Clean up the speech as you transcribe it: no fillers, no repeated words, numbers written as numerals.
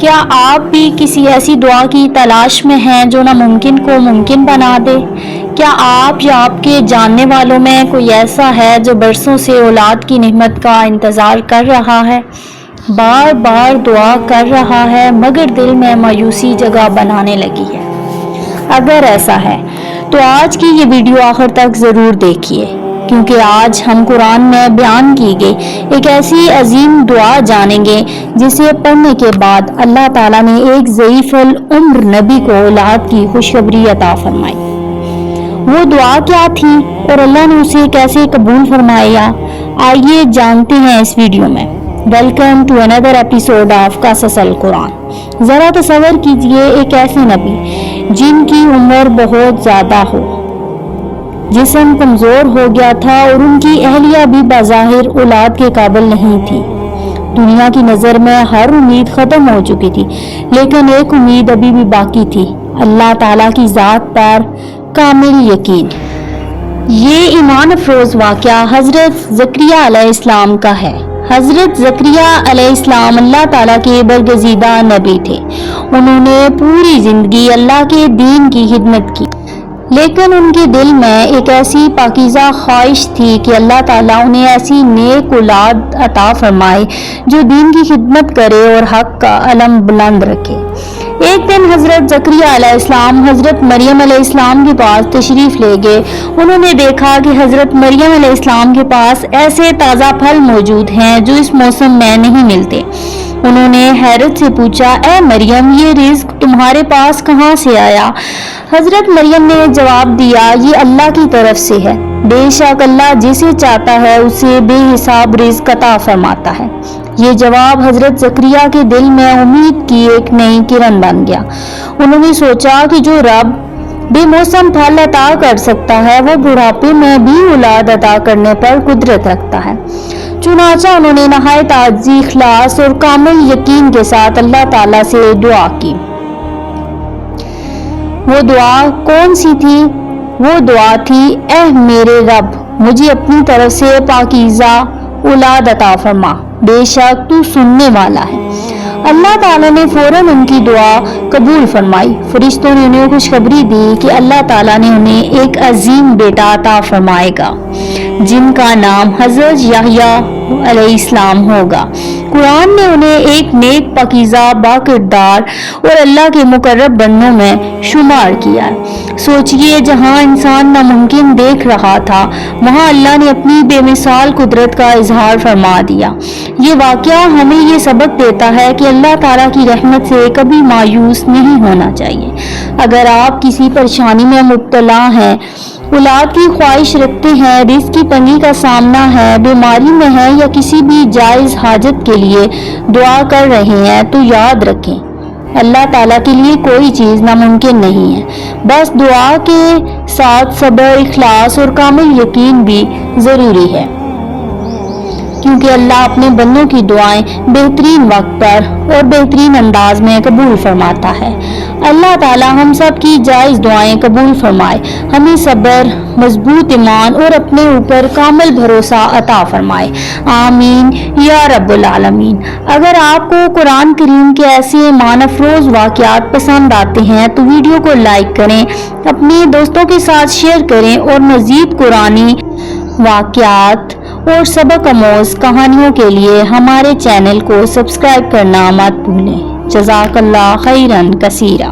کیا آپ بھی کسی ایسی دعا کی تلاش میں ہیں جو ناممکن کو ممکن بنا دے؟ کیا آپ یا آپ کے جاننے والوں میں کوئی ایسا ہے جو برسوں سے اولاد کی نعمت کا انتظار کر رہا ہے، بار بار دعا کر رہا ہے مگر دل میں مایوسی جگہ بنانے لگی ہے؟ اگر ایسا ہے تو آج کی یہ ویڈیو آخر تک ضرور دیکھیے، کیونکہ آج ہم قرآن میں بیان کی گئی ایک ایسی عظیم دعا جانیں گے جسے پڑھنے کے بعد اللہ تعالیٰ نے ایک ضعیف العمر نبی کو اولاد کی خوشخبری عطا فرمائی۔ وہ دعا کیا تھی اور اللہ نے اسے کیسے قبول فرمایا، آئیے جانتے ہیں اس ویڈیو میں۔ Welcome to another episode of قصص القرآن۔ ذرا تصور کیجئے ایک ایسے نبی جن کی عمر بہت زیادہ ہو، جسم کمزور ہو گیا تھا اور ان کی اہلیہ بھی بظاہر اولاد کے قابل نہیں تھی۔ دنیا کی نظر میں ہر امید ختم ہو چکی تھی، لیکن ایک امید ابھی بھی باقی تھی، اللہ تعالیٰ کی ذات پر کامل یقین۔ یہ ایمان افروز واقعہ حضرت زکریا علیہ السلام کا ہے۔ حضرت زکریا علیہ السلام اللہ تعالیٰ کے برگزیدہ نبی تھے۔ انہوں نے پوری زندگی اللہ کے دین کی خدمت کی، لیکن ان کے دل میں ایک ایسی پاکیزہ خواہش تھی کہ اللہ تعالیٰ انہیں ایسی نیک اولاد عطا فرمائے جو دین کی خدمت کرے اور حق کا علم بلند رکھے۔ ایک دن حضرت زکریا علیہ السلام حضرت مریم علیہ السلام کے پاس تشریف لے گئے۔ انہوں نے دیکھا کہ حضرت مریم علیہ السلام کے پاس ایسے تازہ پھل موجود ہیں جو اس موسم میں نہیں ملتے۔ انہوں نے حیرت سے پوچھا، اے مریم، یہ رزق تمہارے پاس کہاں سے آیا؟ حضرت مریم نے جواب دیا، یہ اللہ کی طرف سے ہے، بے شک اللہ جسے چاہتا ہے اسے بے حساب رزق عطا فرماتا ہے۔ یہ جواب حضرت زکریا کے دل میں امید کی ایک نئی کرن بن گیا۔ انہوں نے سوچا کہ جو رب بے موسم پھل عطا کر سکتا ہے وہ بڑھاپے میں بھی اولاد عطا کرنے پر قدرت رکھتا ہے۔ چنانچہ انہوں نے نہایت عاجزی، اخلاص اور کامل یقین کے ساتھ اللہ تعالیٰ سے دعا کی۔ وہ دعا کون سی تھی؟ وہ دعا تھی، اے میرے رب، مجھے اپنی طرف سے پاکیزہ اولاد عطا فرما، بے شک تو سننے والا ہے۔ اللہ تعالیٰ نے فوراً ان کی دعا قبول فرمائی۔ فرشتوں نے انہیں خوشخبری دی کہ اللہ تعالیٰ نے انہیں ایک عظیم بیٹا عطا فرمائے گا جن کا نام حضرت یحییٰ علیہ السلام ہوگا۔ قرآن نے انہیں ایک نیک، پاکیزہ، باکردار اور اللہ کے مقرب بندوں میں شمار کیا ہے۔ سوچئے، جہاں انسان ناممکن دیکھ رہا تھا وہاں اللہ نے اپنی بے مثال قدرت کا اظہار فرما دیا۔ یہ واقعہ ہمیں یہ سبق دیتا ہے کہ اللہ تعالیٰ کی رحمت سے کبھی مایوس نہیں ہونا چاہیے۔ اگر آپ کسی پریشانی میں مبتلا ہیں، اولاد کی خواہش رکھتے ہیں، رزق کی تنگی کا سامنا ہے، بیماری میں ہیں یا کسی بھی جائز حاجت کے لیے دعا کر رہے ہیں، تو یاد رکھیں اللہ تعالیٰ کے لیے کوئی چیز ناممکن نہیں ہے۔ بس دعا کے ساتھ صبر، اخلاص اور کامل یقین بھی ضروری ہے، کیونکہ اللہ اپنے بندوں کی دعائیں بہترین وقت پر اور بہترین انداز میں قبول فرماتا ہے۔ اللہ تعالیٰ ہم سب کی جائز دعائیں قبول فرمائے، ہمیں صبر، مضبوط ایمان اور اپنے اوپر کامل بھروسہ عطا فرمائے، آمین یا رب العالمین۔ اگر آپ کو قرآن کریم کے ایسے ایمان افروز واقعات پسند آتے ہیں تو ویڈیو کو لائک کریں، اپنے دوستوں کے ساتھ شیئر کریں اور مزید قرآنی واقعات اور سبق آموز کہانیوں کے لیے ہمارے چینل کو سبسکرائب کرنا مت بھولیں۔ جزاک اللہ خیرا کثیرا۔